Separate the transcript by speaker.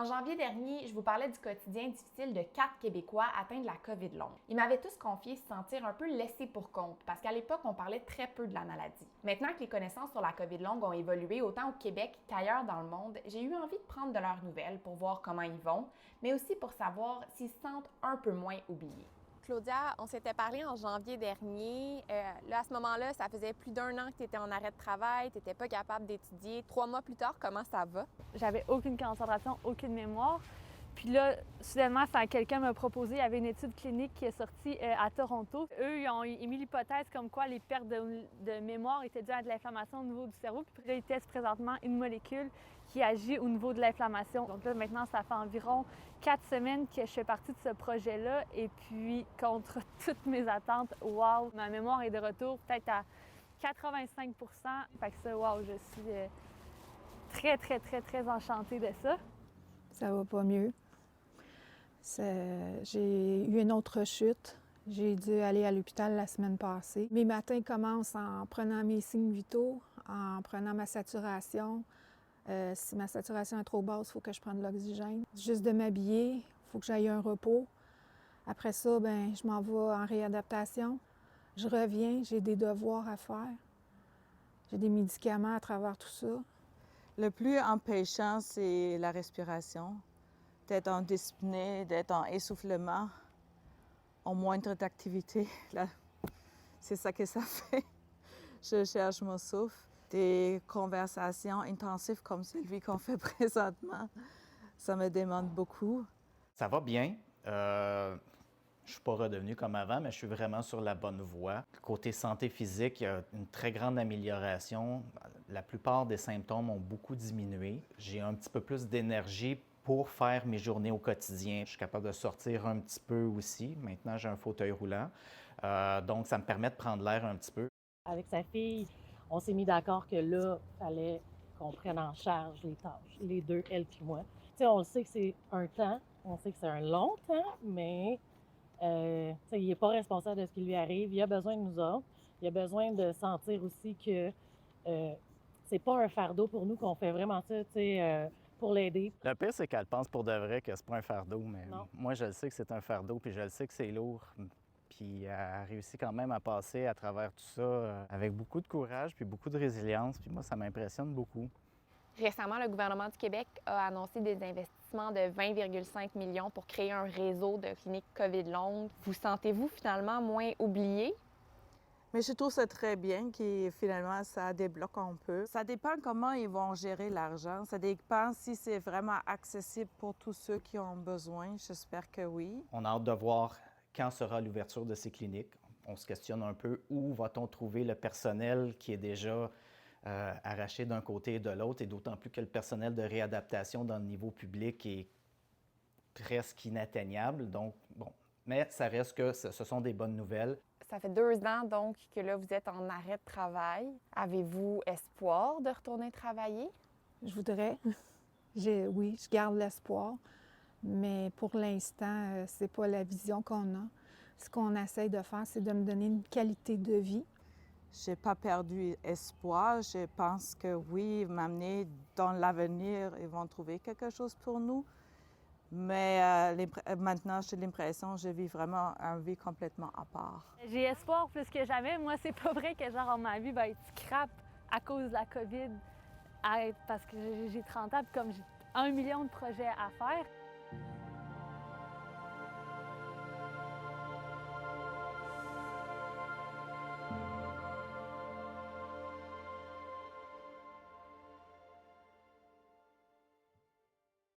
Speaker 1: En janvier dernier, je vous parlais du quotidien difficile de 4 Québécois atteints de la COVID longue. Ils m'avaient tous confié se sentir un peu laissés pour compte parce qu'à l'époque, on parlait très peu de la maladie. Maintenant que les connaissances sur la COVID longue ont évolué autant au Québec qu'ailleurs dans le monde, j'ai eu envie de prendre de leurs nouvelles pour voir comment ils vont, mais aussi pour savoir s'ils se sentent un peu moins oubliés.
Speaker 2: Claudia, on s'était parlé en janvier dernier. Là, à ce moment-là, ça faisait plus d'1 an que tu étais en arrêt de travail, tu n'étais pas capable d'étudier. 3 mois plus tard, comment ça va?
Speaker 3: J'avais aucune concentration, aucune mémoire. Puis là, soudainement, quelqu'un m'a proposé, il y avait une étude clinique qui est sortie à Toronto. Eux, ils ont émis l'hypothèse comme quoi les pertes de mémoire étaient dues à de l'inflammation au niveau du cerveau. Puis là, ils testent présentement une molécule qui agit au niveau de l'inflammation. Donc là, maintenant, ça fait environ 4 semaines que je fais partie de ce projet-là. Et puis, contre toutes mes attentes, wow, ma mémoire est de retour peut-être à 85 %. Fait que ça, wow, je suis très enchantée de ça.
Speaker 4: Ça va pas mieux. J'ai eu une autre chute. J'ai dû aller à l'hôpital la semaine passée. Mes matins commencent en prenant mes signes vitaux, en prenant ma saturation. Si ma saturation est trop basse, il faut que je prenne de l'oxygène. Juste de m'habiller, il faut que j'aille un repos. Après ça, je m'en vais en réadaptation. Je reviens, j'ai des devoirs à faire. J'ai des médicaments à travers tout ça.
Speaker 5: Le plus empêchant, c'est la respiration. D'être en dyspnée, d'être en essoufflement, en moindre d'activité. Là, c'est ça que ça fait. Je cherche mon souffle. Des conversations intensives comme celle qu'on fait présentement, ça me demande beaucoup.
Speaker 6: Ça va bien. Je ne suis pas redevenu comme avant, mais je suis vraiment sur la bonne voie. Côté santé physique, il y a une très grande amélioration. La plupart des symptômes ont beaucoup diminué. J'ai un petit peu plus d'énergie pour faire mes journées au quotidien. Je suis capable de sortir un petit peu aussi. Maintenant, j'ai un fauteuil roulant. Donc, ça me permet de prendre l'air un petit peu.
Speaker 7: Avec sa fille, on s'est mis d'accord que là, il fallait qu'on prenne en charge les tâches, les deux, elle et moi. Tu sais, on le sait que c'est un temps, on sait que c'est un long temps, mais il n'est pas responsable de ce qui lui arrive. Il a besoin de nous autres. Il a besoin de sentir aussi que c'est pas un fardeau pour nous, qu'on fait vraiment ça, pour l'aider.
Speaker 6: Le pire, c'est qu'elle pense pour de vrai que c'est pas un fardeau, mais
Speaker 7: non.
Speaker 6: Moi, je le sais que c'est un fardeau, puis je le sais que c'est lourd. Puis elle a réussi quand même à passer à travers tout ça avec beaucoup de courage, puis beaucoup de résilience. Puis moi, ça m'impressionne beaucoup.
Speaker 2: Récemment, le gouvernement du Québec a annoncé des investissements de 20,5 millions pour créer un réseau de cliniques COVID longue. Vous sentez-vous finalement moins oublié?
Speaker 5: Mais je trouve ça très bien que finalement, ça débloque un peu. Ça dépend comment ils vont gérer l'argent. Ça dépend si c'est vraiment accessible pour tous ceux qui ont besoin. J'espère que oui.
Speaker 6: On a hâte de voir quand sera l'ouverture de ces cliniques. On se questionne un peu où va-t-on trouver le personnel qui est déjà arraché d'un côté et de l'autre, et d'autant plus que le personnel de réadaptation dans le niveau public est presque inatteignable. Donc, bon, mais ça reste que ce sont des bonnes nouvelles.
Speaker 2: Ça fait 2 ans donc que là, vous êtes en arrêt de travail. Avez-vous espoir de retourner travailler?
Speaker 4: Je voudrais. Oui, je garde l'espoir, mais pour l'instant, c'est pas la vision qu'on a. Ce qu'on essaye de faire, c'est de me donner une qualité de vie.
Speaker 5: J'ai pas perdu espoir. Je pense que oui, m'amener dans l'avenir, ils vont trouver quelque chose pour nous. Mais maintenant, j'ai l'impression que je vis vraiment une vie complètement à part.
Speaker 3: J'ai espoir plus que jamais. Moi, c'est pas vrai que genre ma vie va être scrap à cause de la COVID, parce que j'ai 30 ans, puis comme j'ai 1 million de projets à faire.